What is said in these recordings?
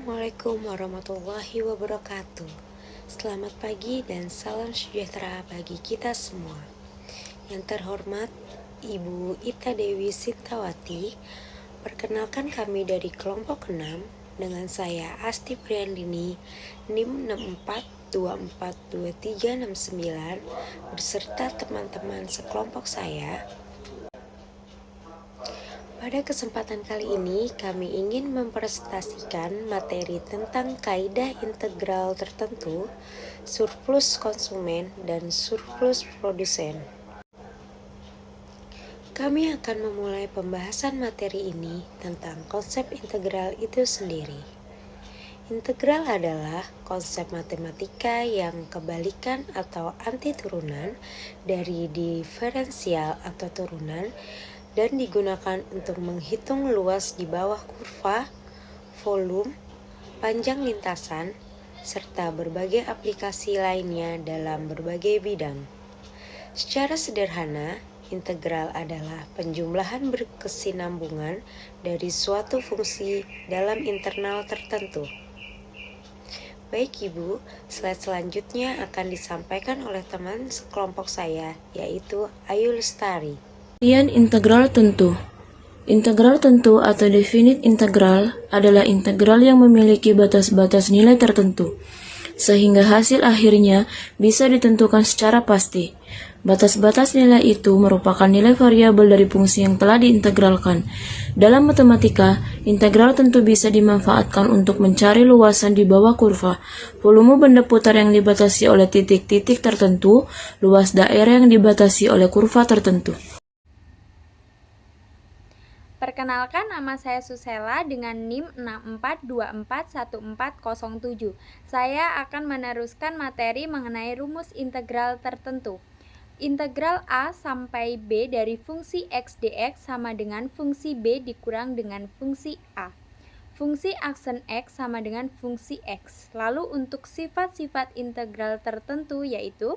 Assalamualaikum warahmatullahi wabarakatuh. Selamat pagi dan salam sejahtera bagi kita semua. Yang terhormat Ibu Ita Dewi Sintawati, perkenalkan kami dari kelompok 6 dengan saya Asti Priandini, NIM 64242369 beserta teman-teman sekelompok saya. Pada kesempatan kali ini, kami ingin mempresentasikan materi tentang kaidah integral tertentu, surplus konsumen, dan surplus produsen. Kami akan memulai pembahasan materi ini tentang konsep integral itu sendiri. Integral adalah konsep matematika yang kebalikan atau anti turunan dari diferensial atau turunan dan digunakan untuk menghitung luas di bawah kurva, volume, panjang lintasan, serta berbagai aplikasi lainnya dalam berbagai bidang. Secara sederhana, integral adalah penjumlahan berkesinambungan dari suatu fungsi dalam internal tertentu. Baik Ibu, slide selanjutnya akan disampaikan oleh teman sekelompok saya, yaitu Ayu Lestari. Pengertian integral tentu. Integral tentu atau definite integral adalah integral yang memiliki batas-batas nilai tertentu, sehingga hasil akhirnya bisa ditentukan secara pasti. Batas-batas nilai itu merupakan nilai variabel dari fungsi yang telah diintegralkan. Dalam matematika, integral tentu bisa dimanfaatkan untuk mencari luasan di bawah kurva, volume benda putar yang dibatasi oleh titik-titik tertentu, luas daerah yang dibatasi oleh kurva tertentu. Perkenalkan, nama saya Susela dengan NIM 64241407. Saya akan meneruskan materi mengenai rumus integral tertentu. Integral A sampai B dari fungsi X dx sama dengan fungsi B dikurang dengan fungsi A. Fungsi aksen X sama dengan fungsi X. Lalu untuk sifat-sifat integral tertentu yaitu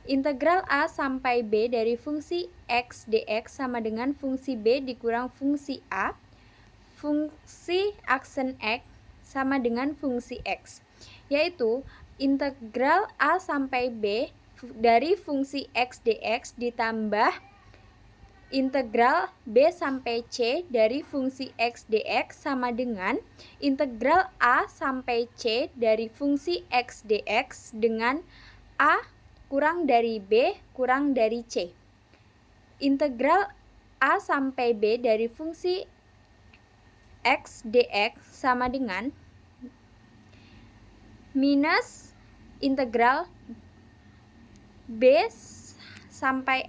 integral A sampai B dari fungsi X dx sama dengan fungsi B dikurang fungsi A. Fungsi aksen X sama dengan fungsi X, yaitu integral A sampai B dari fungsi X dx ditambah integral B sampai C dari fungsi X dx sama dengan integral A sampai C dari fungsi X dx dengan A kurang dari B kurang dari C. Integral A sampai B dari fungsi X dx sama dengan minus integral B sampai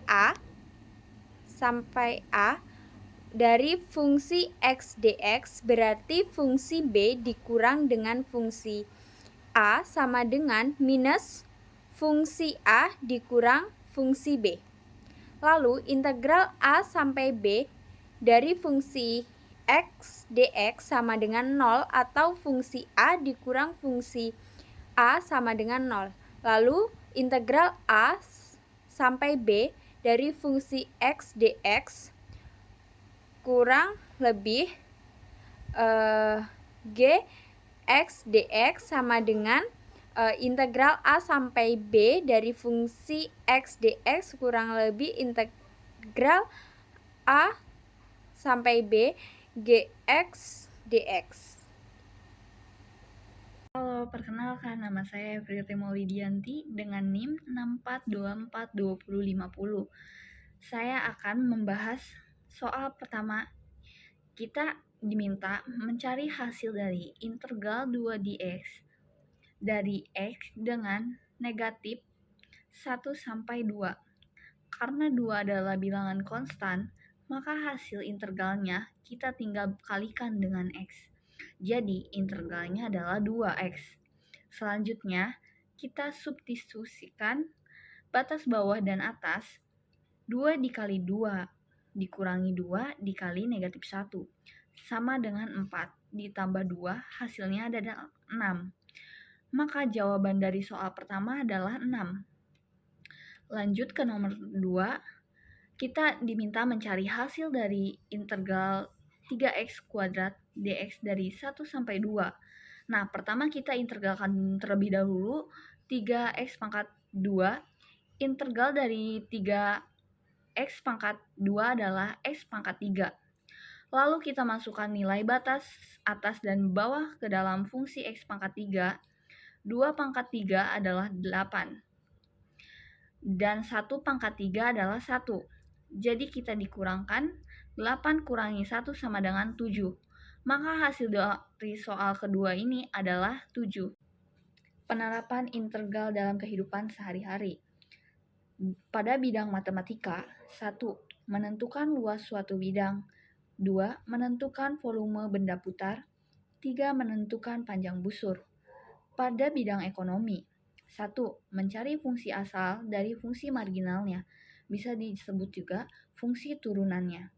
A dari fungsi X dx berarti fungsi B dikurang dengan fungsi A sama dengan minus fungsi A dikurang fungsi B. Lalu integral A sampai B dari fungsi X dx sama dengan 0 atau fungsi A dikurang fungsi A sama dengan 0. Lalu integral A sampai B dari fungsi X dx kurang lebih G X dx sama dengan integral A sampai B dari fungsi X dx kurang lebih integral A sampai B Gx dx. Halo, perkenalkan nama saya Priyati Maulidianti dengan NIM 64242050. Saya akan membahas soal pertama. Kita diminta mencari hasil dari integral 2 dx dari X dengan negatif 1 sampai 2. Karena 2 adalah bilangan konstan, maka hasil integralnya kita tinggal kalikan dengan X. Jadi, integralnya adalah 2X. Selanjutnya, kita substitusikan batas bawah dan atas. 2 dikali 2 dikurangi 2 dikali negatif 1. Sama dengan 4. Ditambah 2, hasilnya adalah 6. Maka jawaban dari soal pertama adalah 6. Lanjut ke nomor 2. Kita diminta mencari hasil dari integral 3x kuadrat dx dari 1 sampai 2. Nah, pertama kita integralkan terlebih dahulu 3x pangkat 2. Integral dari 3x pangkat 2 adalah x pangkat 3. Lalu kita masukkan nilai batas atas dan bawah ke dalam fungsi x pangkat 3. 2 pangkat 3 adalah 8. Dan 1 pangkat 3 adalah 1. Jadi kita dikurangkan 8 kurangi 1 sama dengan 7. Maka hasil dari soal kedua ini adalah 7. Penerapan integral dalam kehidupan sehari-hari. Pada bidang matematika, 1. Menentukan luas suatu bidang. 2. Menentukan volume benda putar. 3. Menentukan panjang busur. Pada bidang ekonomi, 1. Mencari fungsi asal dari fungsi marginalnya. Bisa disebut juga fungsi turunannya.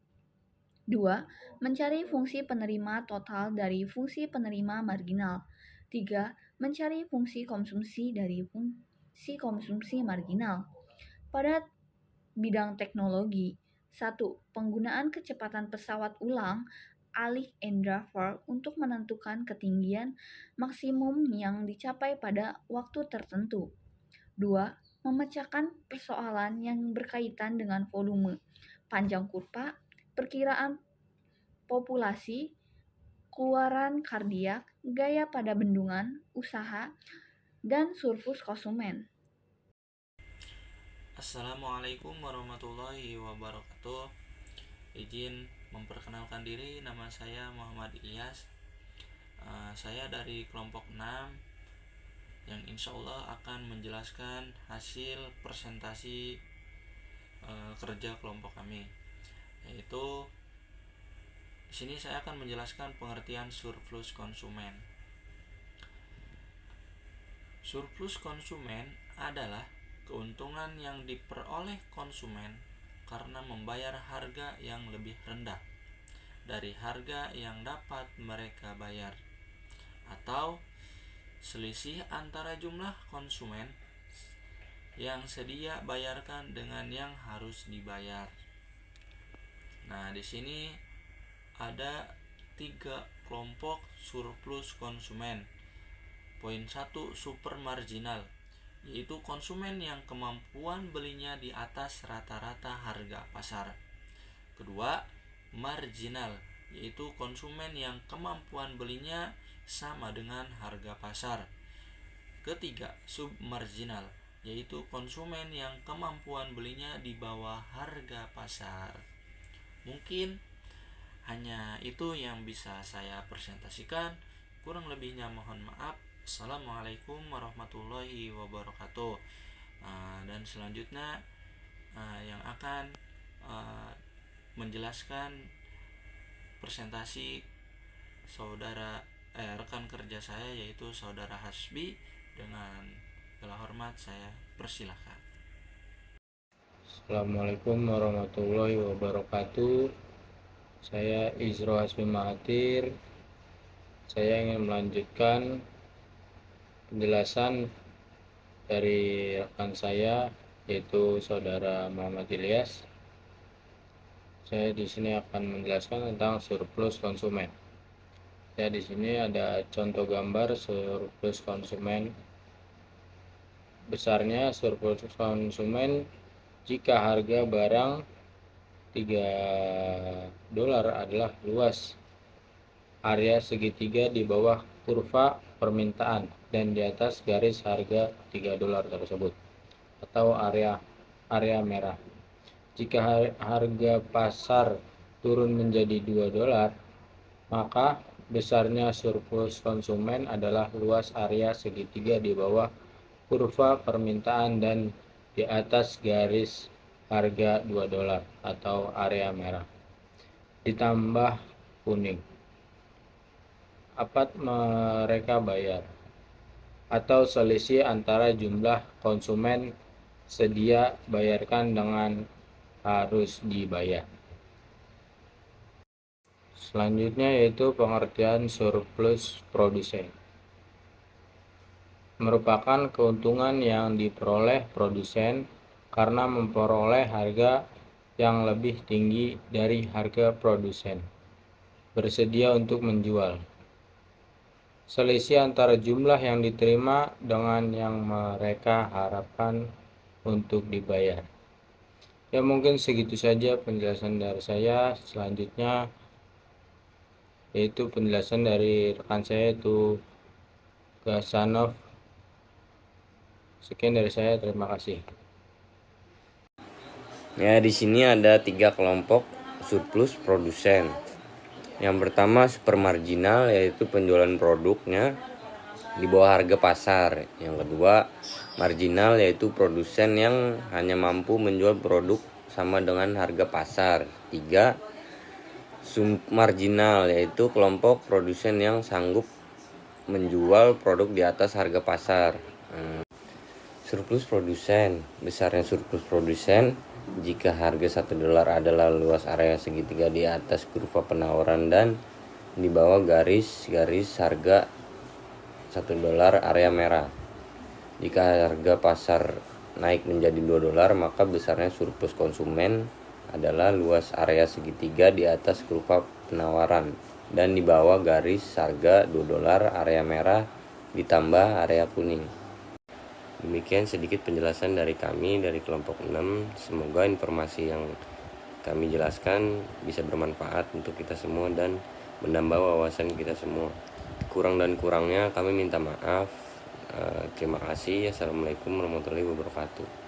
2. Mencari fungsi penerima total dari fungsi penerima marginal. 3. Mencari fungsi konsumsi dari fungsi konsumsi marginal. Pada bidang teknologi, 1. Penggunaan kecepatan pesawat ulang Alik Endeavour untuk menentukan ketinggian maksimum yang dicapai pada waktu tertentu. 2. Memecahkan persoalan yang berkaitan dengan volume, panjang kurva, perkiraan populasi, keluaran kardiak, gaya pada bendungan, usaha, dan surplus konsumen. Assalamualaikum warahmatullahi wabarakatuh. Izin memperkenalkan diri, nama saya Muhammad Ilyas. Saya dari kelompok 6 yang insya Allah akan menjelaskan hasil presentasi kerja kelompok kami. Yaitu di sini saya akan menjelaskan pengertian surplus konsumen. Surplus konsumen adalah keuntungan yang diperoleh konsumen karena membayar harga yang lebih rendah dari harga yang dapat mereka bayar, atau selisih antara jumlah konsumen yang sedia bayarkan dengan yang harus dibayar. Nah, di sini ada 3 kelompok surplus konsumen. Poin 1, super marginal, yaitu konsumen yang kemampuan belinya di atas rata-rata harga pasar. Kedua, marginal, yaitu konsumen yang kemampuan belinya sama dengan harga pasar. Ketiga, submarginal, yaitu konsumen yang kemampuan belinya di bawah harga pasar. Mungkin hanya itu yang bisa saya presentasikan. Kurang lebihnya mohon maaf. Assalamualaikum warahmatullahi wabarakatuh. Dan selanjutnya yang akan menjelaskan presentasi rekan kerja saya, yaitu saudara Hasbi. Dengan segala hormat saya persilahkan. Assalamualaikum warahmatullahi wabarakatuh. Saya Izro Hasbi Mahathir. Saya ingin melanjutkan penjelasan dari rekan saya, yaitu saudara Muhammad Ilyas. Saya di sini akan menjelaskan tentang surplus konsumen. Ya, di sini ada contoh gambar surplus konsumen. Besarnya surplus konsumen jika harga barang $3 adalah luas area segitiga di bawah kurva permintaan dan di atas garis harga $3 tersebut, atau area merah. Jika harga pasar turun menjadi $2, maka besarnya surplus konsumen adalah luas area segitiga di bawah kurva permintaan dan di atas garis harga $2 atau area merah ditambah kuning. Apa mereka bayar, atau selisih antara jumlah konsumen sedia bayarkan dengan harus dibayar. Selanjutnya yaitu pengertian surplus produsen. Merupakan keuntungan yang diperoleh produsen karena memperoleh harga yang lebih tinggi dari harga produsen bersedia untuk menjual. selisih antara jumlah yang diterima dengan yang mereka harapkan untuk dibayar. Ya, mungkin segitu saja penjelasan dari saya. Selanjutnya yaitu penjelasan dari rekan saya, itu Gasanov. Sekian dari saya, terima kasih. Ya, di sini ada 3 kelompok surplus produsen. Yang pertama super marginal, yaitu penjualan produknya di bawah harga pasar. Yang kedua marginal, yaitu produsen yang hanya mampu menjual produk sama dengan harga pasar. 3 submarginal, yaitu kelompok produsen yang sanggup menjual produk di atas harga pasar. Surplus produsen, besarnya surplus produsen jika harga $1 adalah luas area segitiga di atas kurva penawaran dan di bawah garis harga $1 area merah. Jika harga pasar naik menjadi $2, maka besarnya surplus konsumen adalah luas area segitiga di atas kurva penawaran dan di bawah garis harga $2 area merah ditambah area kuning. Demikian sedikit penjelasan dari kami dari kelompok 6. Semoga informasi yang kami jelaskan bisa bermanfaat untuk kita semua dan menambah wawasan kita semua. Kurang dan kurangnya kami minta maaf. Terima kasih. Assalamualaikum warahmatullahi wabarakatuh.